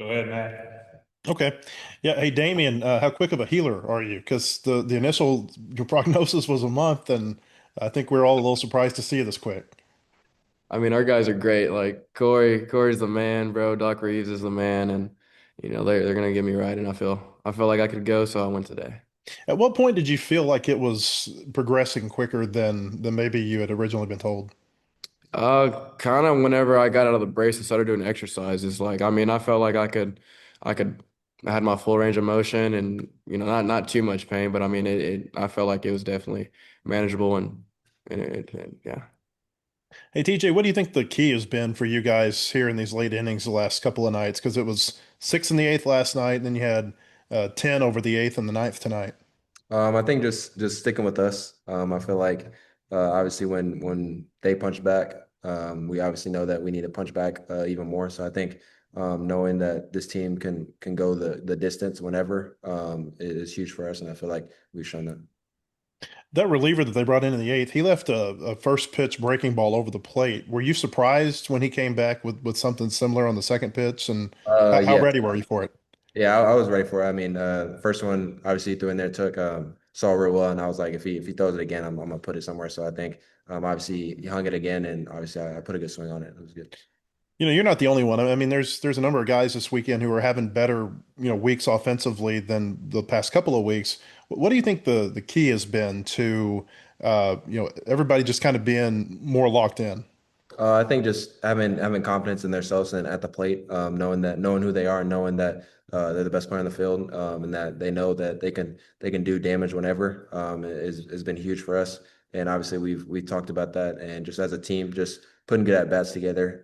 Go ahead, Matt. Okay. Yeah. Hey, Damian, how quick of a healer are you? Because the initial your prognosis was a month, and I think we're all a little surprised to see you this quick. I mean, our guys are great. Like Corey's the man, bro. Doc Reeves is the man, and they're gonna get me right. And I feel like I could go, so I went today. At what point did you feel like it was progressing quicker than maybe you had originally been told? Kind of whenever I got out of the brace and started doing exercises. Like, I mean, I felt like I had my full range of motion, and not too much pain, but I mean, I felt like it was definitely manageable, and yeah. Hey, TJ, what do you think the key has been for you guys here in these late innings the last couple of nights? Because it was six in the eighth last night, and then you had 10 over the eighth and the ninth tonight. I think just sticking with us. I feel like obviously when they punch back, we obviously know that we need to punch back even more. So I think knowing that this team can go the distance whenever is huge for us, and I feel like we've shown that. That reliever that they brought in the eighth, he left a first pitch breaking ball over the plate. Were you surprised when he came back with something similar on the second pitch? And how Yeah, ready were you for it? yeah, I was ready for it. I mean, first one obviously he threw in there took saw real well, and I was like, if he throws it again, I'm gonna put it somewhere. So I think obviously he hung it again, and obviously I put a good swing on it. It was good. You're not the only one. I mean, there's a number of guys this weekend who are having better, weeks offensively than the past couple of weeks. What do you think the key has been to, everybody just kind of being more locked in? I think just having confidence in themselves and at the plate, knowing who they are, and knowing that they're the best player on the field, and that they know that they can do damage whenever is has been huge for us. And obviously we talked about that, and just as a team, just putting good at bats together,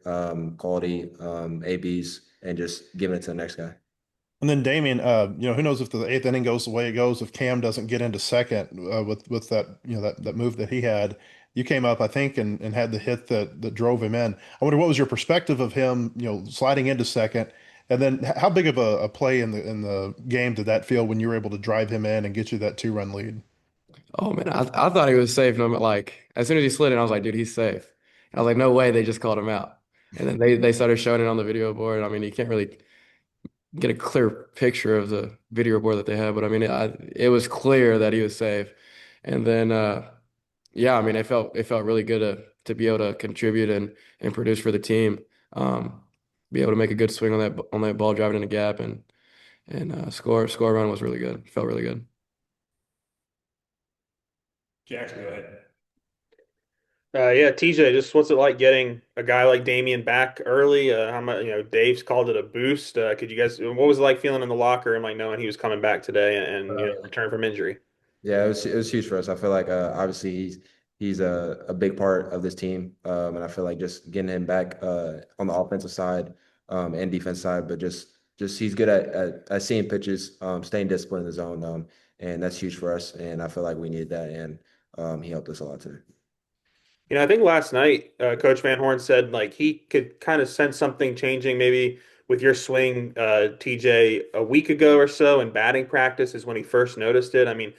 quality ABs, and just giving it to the next guy. And then Damien, who knows if the eighth inning goes the way it goes if Cam doesn't get into second with that that move that he had. You came up, I think, and had the hit that drove him in. I wonder what was your perspective of him, sliding into second, and then how big of a play in the game did that feel when you were able to drive him in and get you that 2-run lead? Oh man, I thought he was safe. No, like as soon as he slid in, I was like, dude, he's safe. And I was like, no way, they just called him out. And then they started showing it on the video board. I mean, you can't really get a clear picture of the video board that they have, but I mean, it was clear that he was safe. And then, yeah, I mean, it felt really good to be able to contribute and produce for the team. Be able to make a good swing on that ball, driving in the gap, and score run was really good. Felt really good. Jackson, go ahead. Yeah, TJ, just what's it like getting a guy like Damian back early? How much, Dave's called it a boost. Could you guys, what was it like feeling in the locker room, like knowing he was coming back today and return from injury? Yeah, it was huge for us. I feel like obviously he's a big part of this team, and I feel like just getting him back on the offensive side and defense side, but just he's good at seeing pitches, staying disciplined in the zone, and that's huge for us. And I feel like we needed that, and he helped us a lot today. I think last night, Coach Van Horn said like he could kind of sense something changing maybe with your swing, TJ, a week ago or so in batting practice is when he first noticed it. I mean,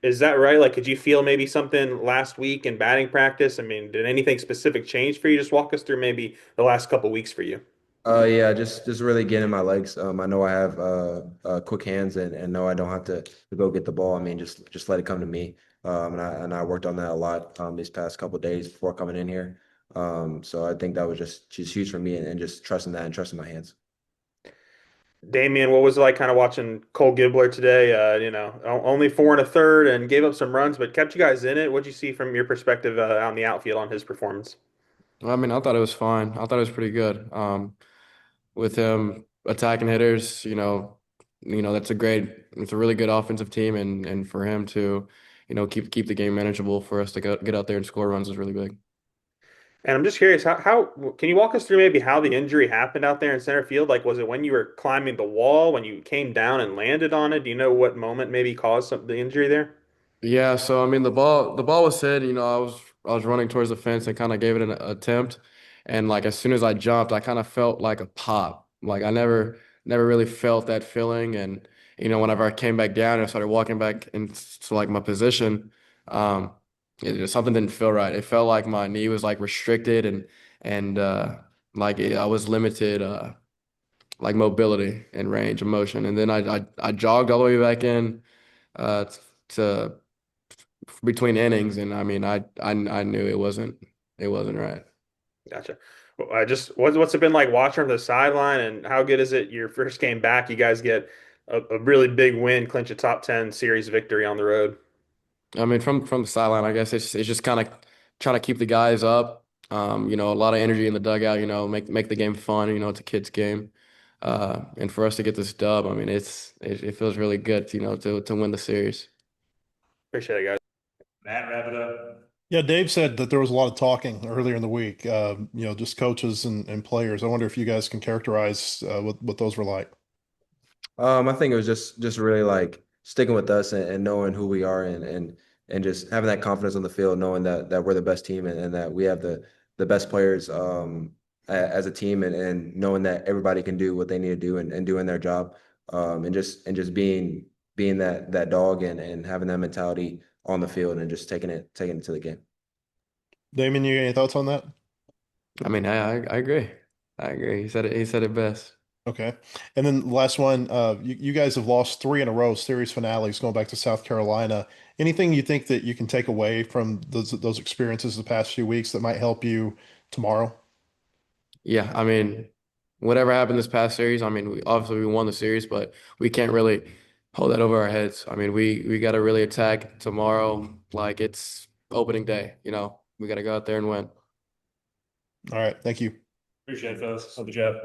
is that right? Like, could you feel maybe something last week in batting practice? I mean, did anything specific change for you? Just walk us through maybe the last couple weeks for you. Yeah, just really getting my legs. I know I have quick hands, and know I don't have to go get the ball. I mean, just let it come to me. And I worked on that a lot these past couple of days before coming in here. So I think that was just huge for me, and just trusting that and trusting my hands. Damian, what was it like kind of watching Cole Gibbler today? Only four and a third and gave up some runs, but kept you guys in it. What'd you see from your perspective out in the outfield on his performance? I mean, I thought it was fine. I thought it was pretty good. With him attacking hitters, it's a really good offensive team, and for him to, keep the game manageable for us to get out there and score runs is really big. And I'm just curious, how can you walk us through maybe how the injury happened out there in center field? Like, was it when you were climbing the wall, when you came down and landed on it? Do you know what moment maybe caused the injury there? Yeah, so I mean the ball was hit, I was running towards the fence and kind of gave it an attempt. And like as soon as I jumped, I kind of felt like a pop. Like I never really felt that feeling. And whenever I came back down and I started walking back into like my position, um, something didn't feel right. It felt like my knee was like restricted and like I was limited like mobility and range of motion. And then I jogged all the way back in to between innings, and I mean I knew it wasn't right. Gotcha. Well, I just what's it been like watching from the sideline, and how good is it your first game back? You guys get a really big win, clinch a top 10 series victory on the road. I mean, from the sideline, I guess it's just kind of trying to keep the guys up. A lot of energy in the dugout. Make the game fun. It's a kids' game, and for us to get this dub, I mean, it feels really good. To win the series. Appreciate it, guys. Matt, wrap it up. Yeah, Dave said that there was a lot of talking earlier in the week. Just coaches and players. I wonder if you guys can characterize what those were like. I think it was just really like sticking with us and knowing who we are and just having that confidence on the field, knowing that we're the best team and that we have the best players as a team and knowing that everybody can do what they need to do and doing their job and just being that dog and having that mentality on the field and just taking it to the game. Damon, you got any thoughts on that? I mean, I agree. I agree. He said it best. Okay. And then the last one, you guys have lost three in a row, series finales going back to South Carolina. Anything you think that you can take away from those experiences the past few weeks that might help you tomorrow? Yeah, I mean, whatever happened this past series, I mean, we won the series, but we can't really hold that over our heads. I mean, we got to really attack tomorrow like it's opening day. We got to go out there and win. All right. Thank you. Appreciate it, fellas. Good job.